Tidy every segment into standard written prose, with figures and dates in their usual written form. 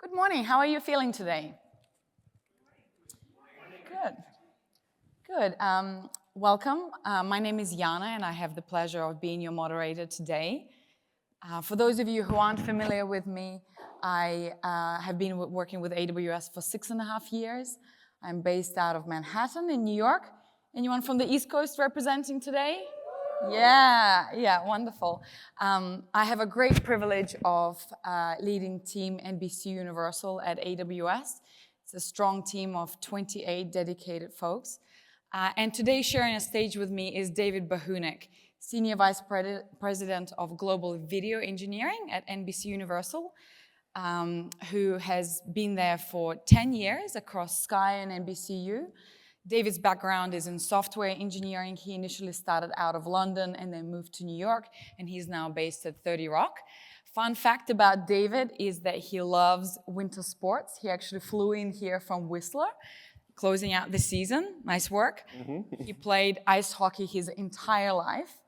Good morning. How are you feeling today? Good. Good. Welcome. My name is Yana, and I have the pleasure of being your moderator today. For those of you who aren't familiar with me, I have been working with AWS for 6.5 years. I'm based out of Manhattan in New York. Anyone from the East Coast representing today? Yeah, wonderful. I have a great privilege of leading team NBCU Universal at AWS. It's a strong team of 28 dedicated folks. And today sharing a stage with me is David Bahunik, Senior Vice President of Global Video Engineering at NBC Universal, who has been there for 10 years across Sky and NBCU. David's background is in software engineering. He initially started out of London and then moved to New York, and he's now based at 30 Rock. Fun fact about David is that he loves winter sports. He actually flew in here from Whistler, closing out the season. Nice work. He played ice hockey his entire life,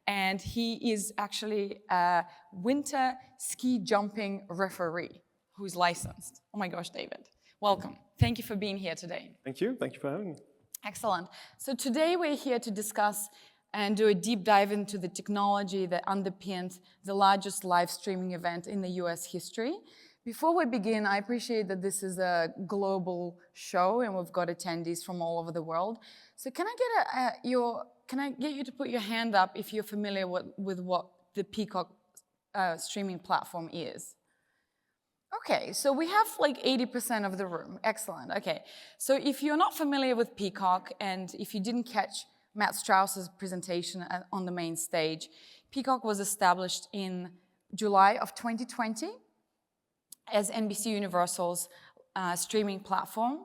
and he is actually a winter ski jumping referee who's licensed. Oh my gosh, David. Welcome. Thank you for being here today. Thank you. Thank you for having me. Excellent. So today we're here to discuss and do a deep dive into the technology that underpinned the largest live streaming event in the US history. Before we begin, I appreciate that this is a global show and we've got attendees from all over the world. So can I get you to put your hand up if you're familiar with what the Peacock streaming platform is? Okay, so we have like 80% of the room. Excellent. Okay, so if you're not familiar with Peacock and if you didn't catch Matt Strauss's presentation on the main stage, Peacock was established in July of 2020 as NBC Universal's streaming platform.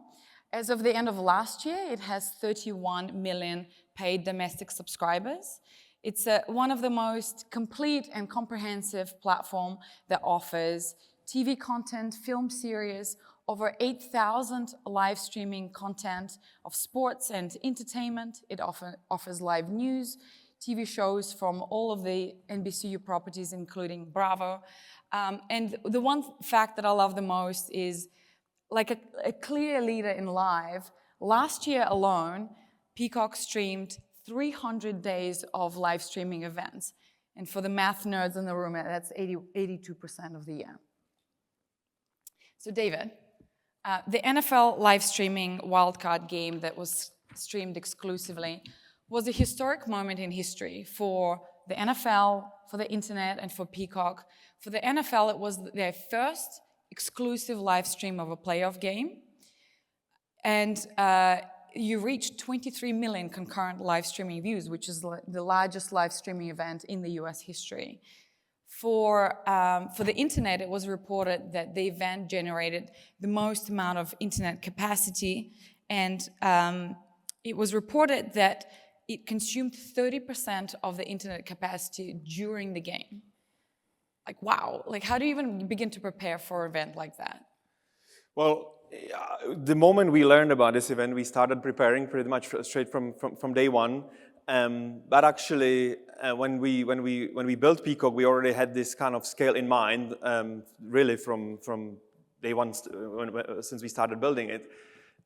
As of the end of last year, it has 31 million paid domestic subscribers. It's one of the most complete and comprehensive platform that offers TV content, film series, over 8,000 live streaming content of sports and entertainment. It offers live news, TV shows from all of the NBCU properties, including Bravo. And the one fact that I love the most is, like a clear leader in live, last year alone, Peacock streamed 300 days of live streaming events. And for the math nerds in the room, that's 82% of the year. So David, the NFL live streaming wildcard game that was streamed exclusively was a historic moment in history for the NFL, for the internet, and for Peacock. For the NFL, it was their first exclusive live stream of a playoff game. And you reached 23 million concurrent live streaming views, which is the largest live streaming event in the US history. For the internet, it was reported that the event generated the most amount of internet capacity, and it was reported that it consumed 30% of the internet capacity during the game. Like, wow, like how do you even begin to prepare for an event like that? Well, the moment we learned about this event, we started preparing pretty much straight from day one. But actually, when we built Peacock, we already had this kind of scale in mind, really from day one since we started building it.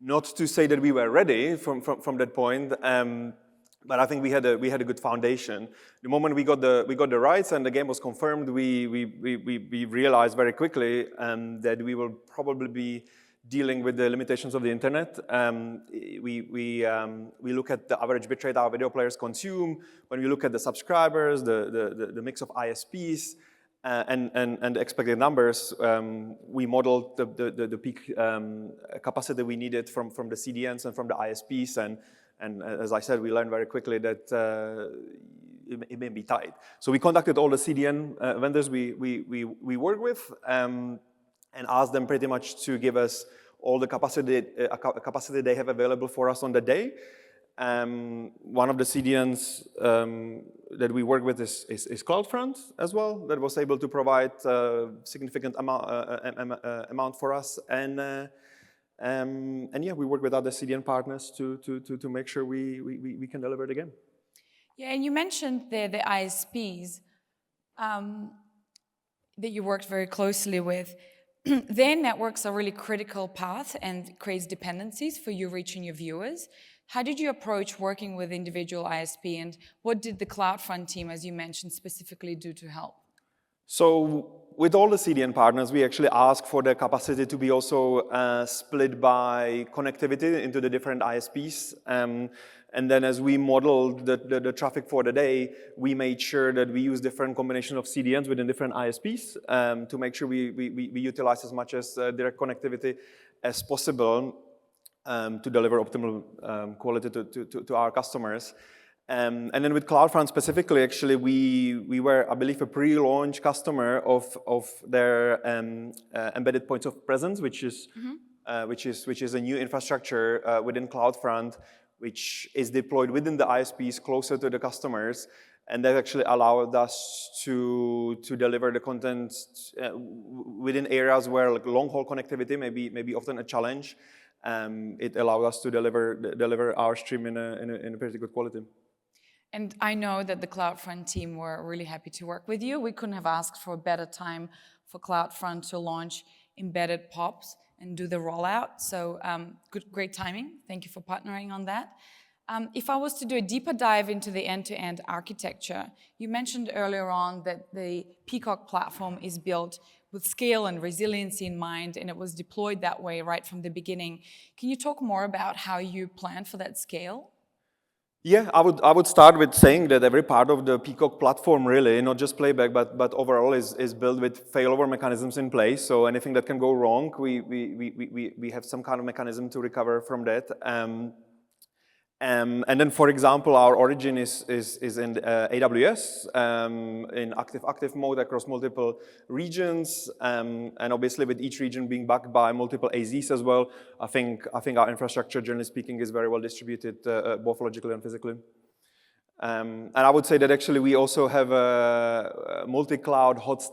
Not to say that we were ready from that point, but I think we had a good foundation. The moment we got the rights and the game was confirmed, we realized very quickly that we will probably be dealing with the limitations of the internet. We look at the average bitrate our video players consume. When we look at the subscribers, the mix of ISPs and the expected numbers, we modeled the peak capacity we needed from the CDNs and from the ISPs. And as I said, we learned very quickly that it may be tight. So we contacted all the CDN vendors we work with, and asked them pretty much to give us all the capacity they have available for us on the day. One of the CDNs that we work with is CloudFront as well, that was able to provide significant amount for us. And yeah, we work with other CDN partners to make sure we can deliver it again. Yeah, and you mentioned the ISPs that you worked very closely with. their networks are really critical path and creates dependencies for you reaching your viewers. How did you approach working with individual ISP, and what did the CloudFront team, as you mentioned, specifically do to help? So with all the CDN partners, we actually ask for the capacity to be also split by connectivity into the different ISPs. And then as we modeled the traffic for the day, we made sure that we use different combinations of CDNs within different ISPs to make sure we utilize as much as direct connectivity as possible to deliver optimal quality to our customers. And then with CloudFront specifically, actually, we were, I believe, a pre-launch customer of their embedded points of presence, which is a new infrastructure within CloudFront, which is deployed within the ISPs closer to the customers, and that actually allowed us to deliver the content within areas where like long-haul connectivity may be often a challenge. It allowed us to deliver our stream in a pretty good quality. And I know that the CloudFront team were really happy to work with you. We couldn't have asked for a better time for CloudFront to launch embedded POPs and do the rollout. So great timing. Thank you for partnering on that. If I was to do a deeper dive into the end-to-end architecture, you mentioned earlier on that the Peacock platform is built with scale and resiliency in mind, and it was deployed that way right from the beginning. Can you talk more about how you planned for that scale? Yeah, I would start with saying that every part of the Peacock platform, really, not just playback, but overall is built with failover mechanisms in place. So anything that can go wrong, we have some kind of mechanism to recover from that. And then, for example, our origin is in AWS in active mode across multiple regions, and obviously with each region being backed by multiple AZs as well. I think our infrastructure, generally speaking, is very well distributed, both logically and physically. And I would say that actually we also have a multi-cloud hot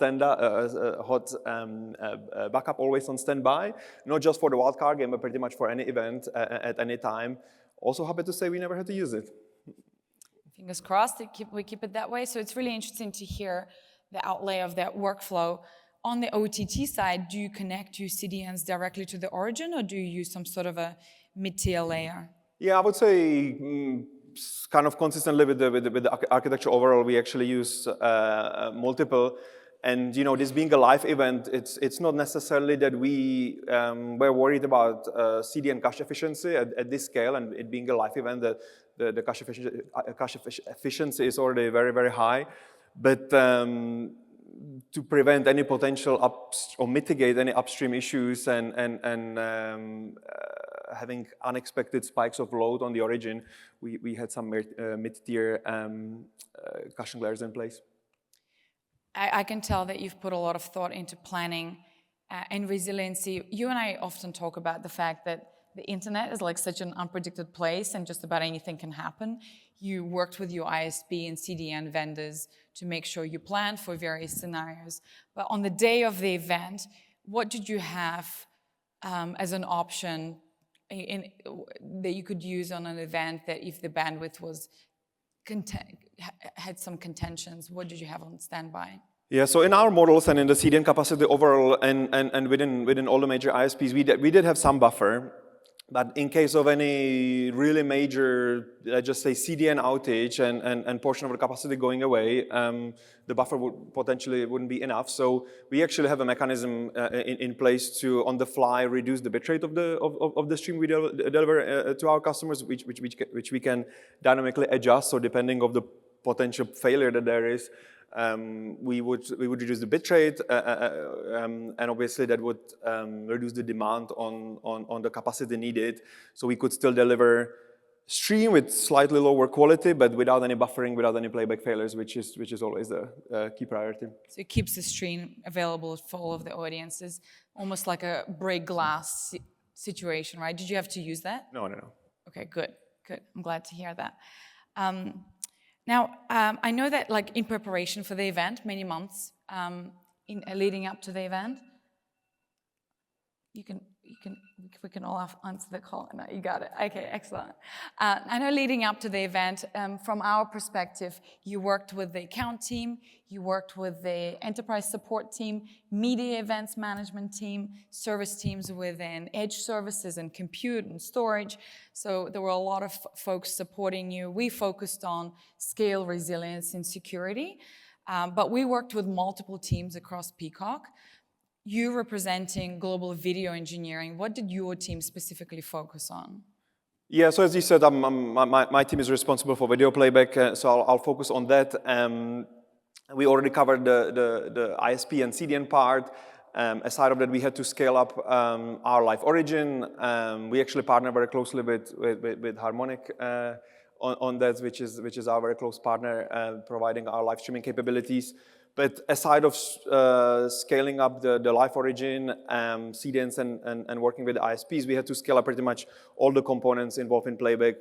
backup always on standby, not just for the wildcard game, but pretty much for any event at any time. Also happy to say we never had to use it. Fingers crossed, we keep it that way. So it's really interesting to hear the outlay of that workflow. On the OTT side, do you connect your CDNs directly to the origin, or do you use some sort of a mid-tier layer? Yeah, I would say kind of consistently with the architecture overall, we actually use multiple. And you know, this being a live event, it's not necessarily that we were worried about CDN cache efficiency at this scale, and it being a live event, the cache efficiency is already very, very high. But to prevent any potential or mitigate any upstream issues and having unexpected spikes of load on the origin, we had some mid-tier caching layers in place. I can tell that you've put a lot of thought into planning and resiliency. You and I often talk about the fact that the internet is like such an unpredicted place and just about anything can happen. You worked with your ISP and CDN vendors to make sure you planned for various scenarios. But on the day of the event, what did you have as an option that you could use on an event that if the bandwidth was had some contentions? What did you have on standby? Yeah, so in our models and in the CDN capacity overall and within all the major ISPs, we did have some buffer. But in case of any really major, let's just say CDN outage and portion of the capacity going away, the buffer wouldn't be enough. So we actually have a mechanism in place to, on the fly, reduce the bitrate of the stream we deliver to our customers, which we can dynamically adjust. So depending on the potential failure that there is, we would reduce the bitrate, and obviously that would reduce the demand on the capacity needed. So we could still deliver stream with slightly lower quality, but without any buffering, without any playback failures, which is always the key priority. So it keeps the stream available for all of the audiences, almost like a break glass situation, right? Did you have to use that? No. Okay, good. I'm glad to hear that. Now, I know that like in preparation for the event, many months leading up to the event, we can all answer the call. No, you got it. Okay, excellent. I know leading up to the event, from our perspective, you worked with the account team, you worked with the enterprise support team, media events management team, service teams within edge services and compute and storage. So there were a lot of folks supporting you. We focused on scale, resilience, and security, but we worked with multiple teams across Peacock. You representing global video engineering, what did your team specifically focus on? Yeah, so as you said, my team is responsible for video playback, so I'll focus on that. We already covered the ISP and CDN part. Aside of that, we had to scale up our live origin. We actually partner very closely with Harmonic on that, which is our very close partner, providing our live streaming capabilities. But aside of scaling up the live origin, CDNs and working with ISPs, we had to scale up pretty much all the components involved in playback.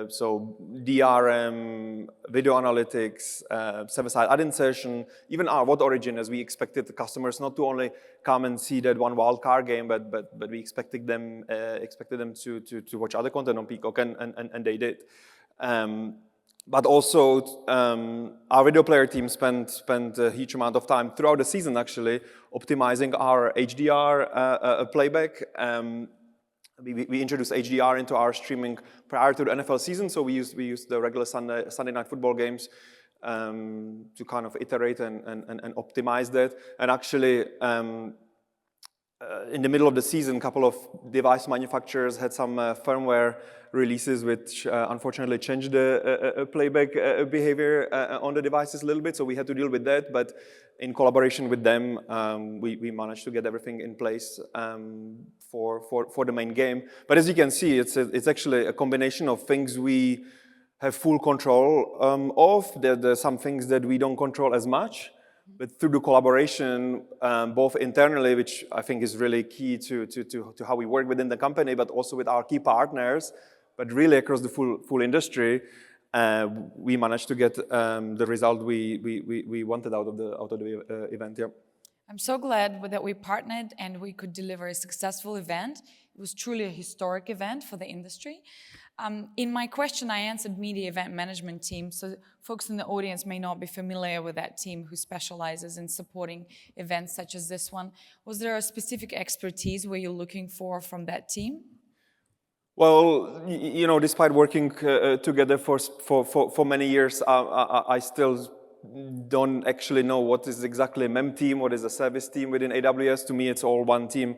So DRM, video analytics, server-side ad-insertion, even our VOD origin, as we expected the customers not to only come and see that one wildcard game, but we expected them to watch other content on Peacock, and they did. But also, our video player team spent a huge amount of time throughout the season, actually, optimizing our HDR playback. We introduced HDR into our streaming prior to the NFL season, so we used the regular Sunday night football games to kind of iterate and optimize that. And actually, in the middle of the season, a couple of device manufacturers had some firmware releases which unfortunately changed the playback behavior on the devices a little bit, so we had to deal with that. But in collaboration with them, we managed to get everything in place for the main game. But as you can see, it's actually a combination of things we have full control of. There's some things that we don't control as much. But through the collaboration, both internally, which I think is really key to how we work within the company, but also with our key partners, but really across the full industry, we managed to get the result we wanted out of the event. Yeah. I'm so glad that we partnered and we could deliver a successful event. It was truly a historic event for the industry. In my question, I answered media event management team, so folks in the audience may not be familiar with that team who specializes in supporting events such as this one. Was there a specific expertise were you looking for from that team? Well, despite working together for many years, I still don't actually know what is exactly a MEM team, what is a service team within AWS. To me, it's all one team,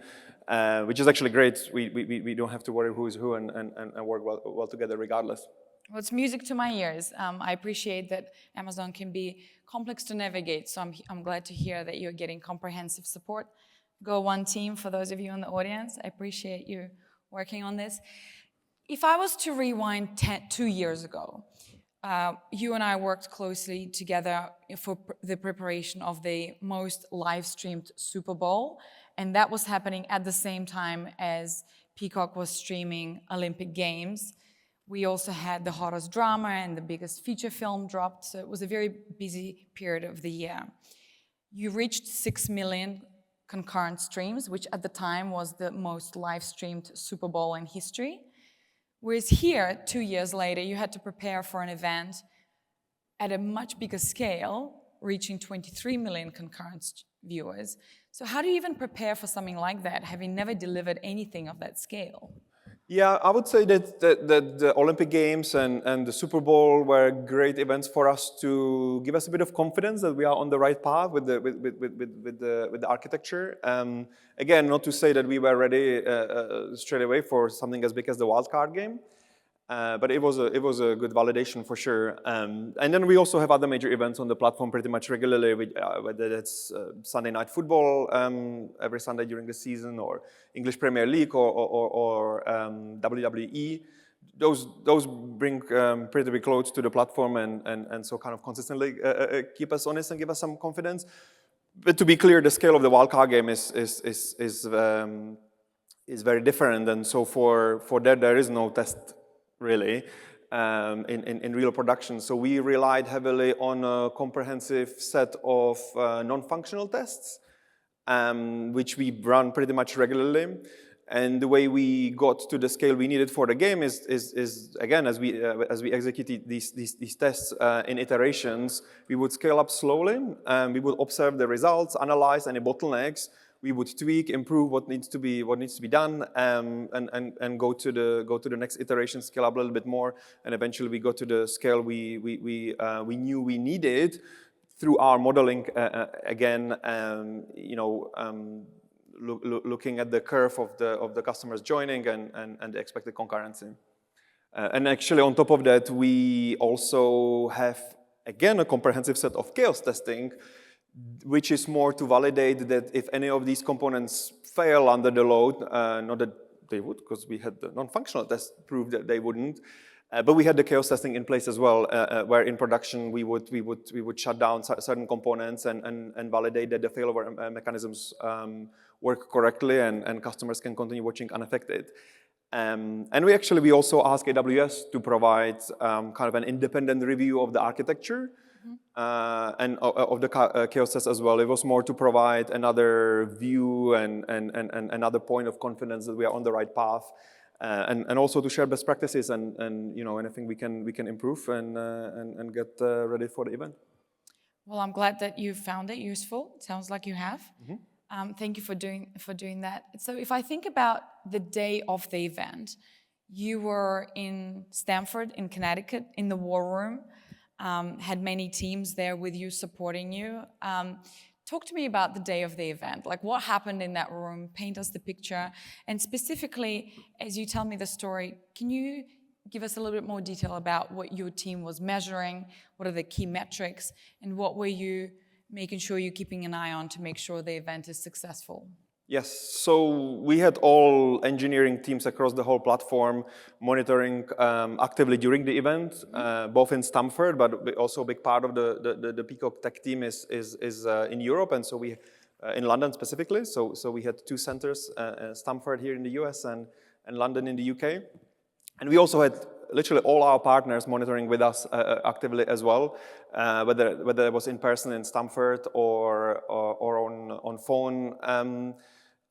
which is actually great. We don't have to worry who is who and work well together regardless. Well, it's music to my ears. I appreciate that Amazon can be complex to navigate, so I'm glad to hear that you're getting comprehensive support. Go one team for those of you in the audience. I appreciate you working on this. If I was to rewind 2 years ago, you and I worked closely together for the preparation of the most live-streamed Super Bowl, and that was happening at the same time as Peacock was streaming Olympic Games. We also had the hottest drama and the biggest feature film dropped, so it was a very busy period of the year. You reached 6 million concurrent streams, which at the time was the most live-streamed Super Bowl in history. Whereas here, 2 years later, you had to prepare for an event at a much bigger scale, reaching 23 million concurrent viewers. So how do you even prepare for something like that, having never delivered anything of that scale? Yeah, I would say that the Olympic Games and the Super Bowl were great events for us to give us a bit of confidence that we are on the right path with the architecture. Again, not to say that we were ready straight away for something as big as the wildcard game, but it was a good validation for sure. And then we also have other major events on the platform pretty much regularly, whether it's Sunday Night Football every Sunday during the season, or English Premier League, or WWE. Those bring pretty close to the platform and so kind of consistently keep us honest and give us some confidence. But to be clear, the scale of the wildcard game is very different, and so for that there is no test really in real production. So we relied heavily on a comprehensive set of non-functional tests, which we run pretty much regularly. And the way we got to the scale we needed for the game is again, as we executed these tests in iterations, we would scale up slowly, and we would observe the results, analyze any bottlenecks. We would tweak, improve what needs to be done, and go to the next iteration, scale up a little bit more, and eventually we got to the scale we knew we needed through our modeling again, looking at the curve of the customers joining and the expected concurrency. And actually, on top of that, we also have again a comprehensive set of chaos testing, which is more to validate that if any of these components fail under the load, not that they would, because we had the non-functional test prove that they wouldn't, but we had the chaos testing in place as well, where in production we would shut down certain components and validate that the failover mechanisms work correctly and customers can continue watching unaffected. And we also ask AWS to provide kind of an independent review of the architecture. And of the chaos test as well. It was more to provide another view and another point of confidence that we are on the right path, and also to share best practices and anything we can improve and get ready for the event. Well, I'm glad that you found it useful. It sounds like you have. Thank you for doing that. So if I think about the day of the event, you were in Stamford, in Connecticut, in the war room. Had many teams there with you, supporting you. Talk to me about the day of the event. Like, what happened in that room? Paint us the picture. And specifically, as you tell me the story, can you give us a little bit more detail about what your team was measuring? What are the key metrics? And what were you making sure you're keeping an eye on to make sure the event is successful? Yes, so we had all engineering teams across the whole platform monitoring actively during the event, both in Stamford, but also a big part of the Peacock tech team is in Europe, and so we in London specifically. So we had two centers, Stamford here in the US and London in the UK, and we also had literally all our partners monitoring with us actively as well, whether it was in person in Stamford or on phone.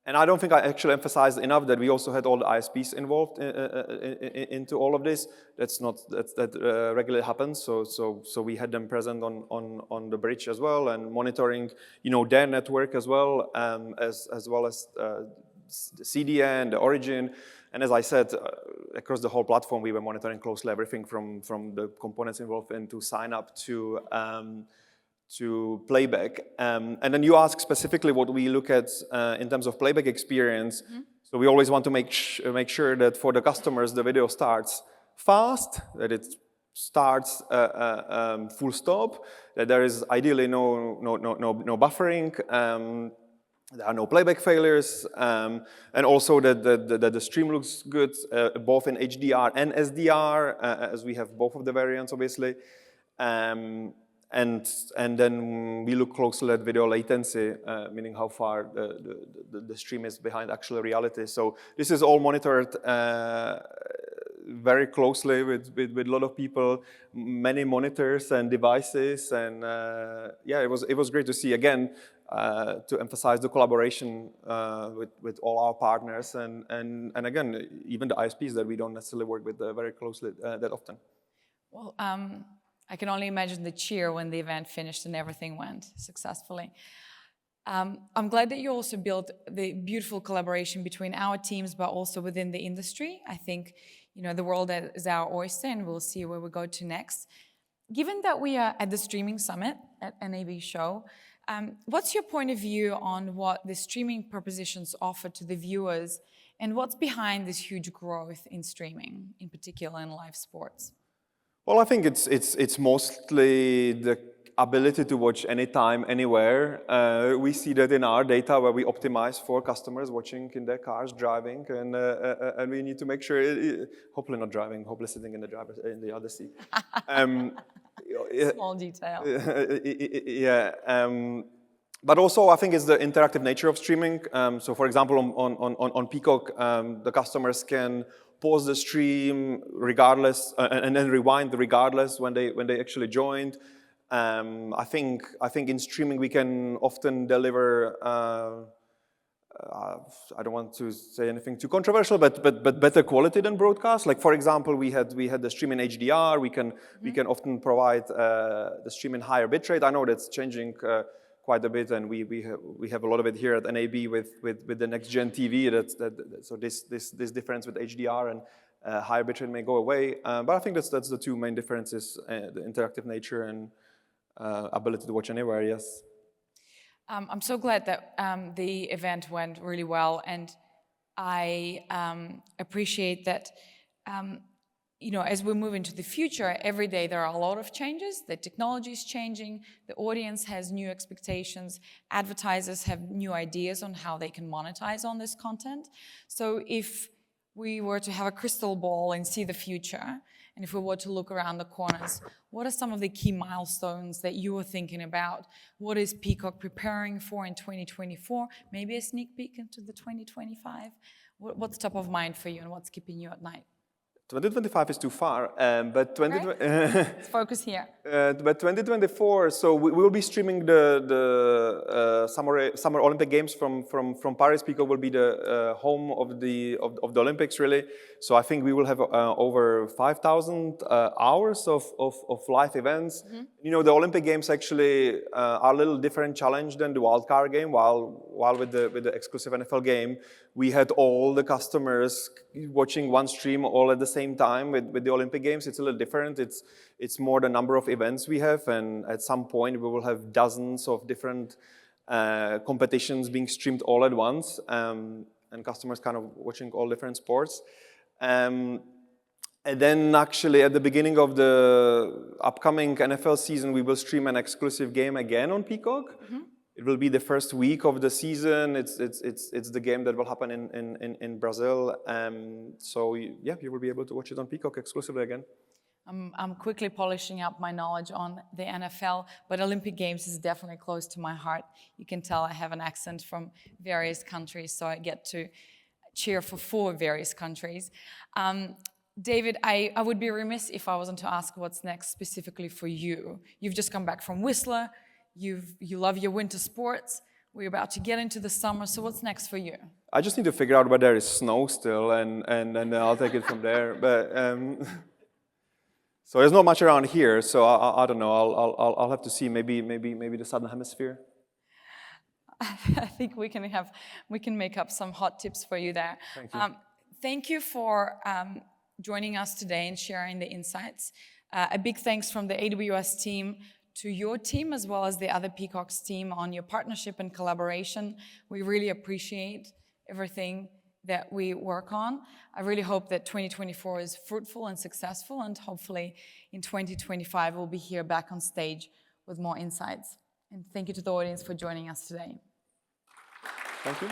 And I don't think I actually emphasized enough that we also had all the ISPs involved into all of this. That regularly happens. So we had them present on the bridge as well and monitoring, their network as well as the CDN, the origin. And as I said, across the whole platform, we were monitoring closely everything from the components involved into sign up to playback. And then you ask specifically what we look at in terms of playback experience. So we always want to make sure that for the customers, the video starts fast, that it starts full stop, that there is ideally no buffering, there are no playback failures, and also that the stream looks good, both in HDR and SDR, as we have both of the variants, obviously. And then we look closely at video latency, meaning how far the stream is behind actual reality. So this is all monitored very closely with a lot of people, many monitors and devices, and it was great to see again. To emphasize the collaboration with all our partners and again, even the ISPs that we don't necessarily work with very closely that often. Well, I can only imagine the cheer when the event finished and everything went successfully. I'm glad that you also built the beautiful collaboration between our teams, but also within the industry. I think, the world is our oyster, and we'll see where we go to next. Given that we are at the Streaming Summit at NAB Show, what's your point of view on what the streaming propositions offer to the viewers, and what's behind this huge growth in streaming, in particular in live sports? Well, I think it's mostly the ability to watch anytime, anywhere. We see that in our data where we optimize for customers watching in their cars, driving, and we need to make sure, hopefully not driving, hopefully sitting in the other seat. Small detail. But also, I think it's the interactive nature of streaming. So, for example, on Peacock, the customers can pause the stream regardless, and then rewind regardless when they actually joined. I think in streaming we can often deliver I don't want to say anything too controversial, but better quality than broadcast. Like for example, we had the stream in HDR. We can often provide the stream in higher bitrate. I know that's changing quite a bit, and we have a lot of it here at NAB with the next gen TV. So this difference with HDR and higher bitrate may go away. But I think that's the two main differences: the interactive nature and ability to watch anywhere. Yes. I'm so glad that the event went really well, and I appreciate that, as we move into the future, every day there are a lot of changes. The technology is changing, the audience has new expectations, advertisers have new ideas on how they can monetize on this content. So if we were to have a crystal ball and see the future, and if we were to look around the corners, what are some of the key milestones that you are thinking about? What is Peacock preparing for in 2024? Maybe a sneak peek into the 2025? What's top of mind for you and what's keeping you at night? 2025 is too far, but Let's focus here. But 2024, so we will be streaming the Summer Olympic Games from Paris. Peacock will be the home of the Olympics, really. So I think we will have over 5,000 hours of live events. Mm-hmm. The Olympic Games actually are a little different challenge than the wildcard game. While with the exclusive NFL game, we had all the customers watching one stream all at the same time. With the Olympic Games, it's a little different. It's more the number of events we have, and at some point we will have dozens of different competitions being streamed all at once, and customers kind of watching all different sports. And then actually at the beginning of the upcoming NFL season, we will stream an exclusive game again on Peacock. Mm-hmm. It will be the first week of the season. It's the game that will happen in Brazil. So yeah, you will be able to watch it on Peacock exclusively again. I'm quickly polishing up my knowledge on the NFL, but Olympic Games is definitely close to my heart. You can tell I have an accent from various countries, so I get to cheer for 4 various countries. David, I would be remiss if I wasn't to ask what's next specifically for you. You've just come back from Whistler. You love your winter sports. We're about to get into the summer, so what's next for you? I just need to figure out where there is snow still, and then I'll take it from there. But so there's not much around here, so I don't know. I'll have to see. Maybe the southern hemisphere. I think we can make up some hot tips for you there. Thank you. Thank you for joining us today and sharing the insights. A big thanks from the AWS team to your team as well as the other Peacock's team on your partnership and collaboration. We really appreciate everything that we work on. I really hope that 2024 is fruitful and successful, and hopefully in 2025 we'll be here back on stage with more insights. And thank you to the audience for joining us today. Thank you.